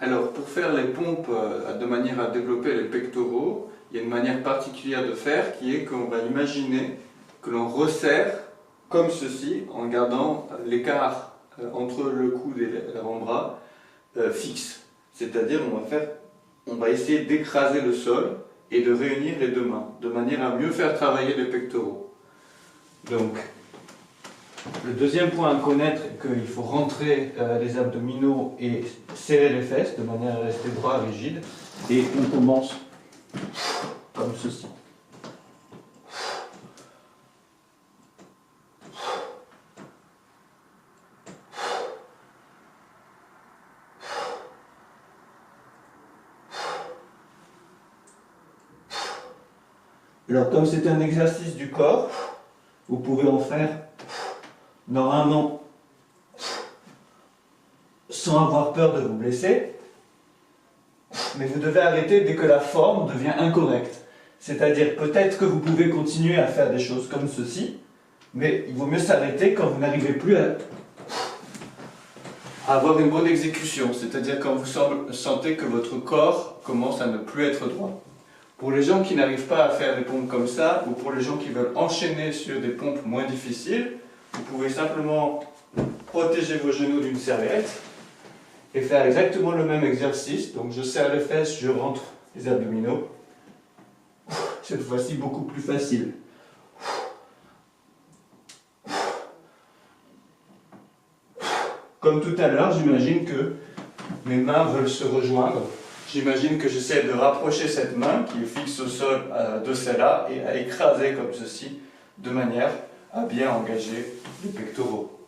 Alors, pour faire les pompes de manière à développer les pectoraux, il y a une manière particulière de faire qui est qu'on va imaginer que l'on resserre comme ceci en gardant l'écart entre le coude et l'avant-bras fixe. C'est-à-dire on va essayer d'écraser le sol et de réunir les deux mains de manière à mieux faire travailler les pectoraux. Donc, le deuxième point à connaître est qu'il faut rentrer les abdominaux et serrer les fesses de manière à rester droit, rigide. Et on commence comme ceci. Alors, comme c'est un exercice du corps, vous pouvez en faire normalement sans avoir peur de vous blesser, mais vous devez arrêter dès que la forme devient incorrecte. C'est-à-dire peut-être que vous pouvez continuer à faire des choses comme ceci, mais il vaut mieux s'arrêter quand vous n'arrivez plus à avoir une bonne exécution, c'est-à-dire quand vous sentez que votre corps commence à ne plus être droit. Pour les gens qui n'arrivent pas à faire des pompes comme ça, ou pour les gens qui veulent enchaîner sur des pompes moins difficiles, vous pouvez simplement protéger vos genoux d'une serviette et faire exactement le même exercice. Donc je serre les fesses, je rentre les abdominaux. Cette fois-ci beaucoup plus facile. Comme tout à l'heure, j'imagine que mes mains veulent se rejoindre. J'imagine que j'essaie de rapprocher cette main qui est fixe au sol de celle-là et à écraser comme ceci de manière à bien engager les pectoraux.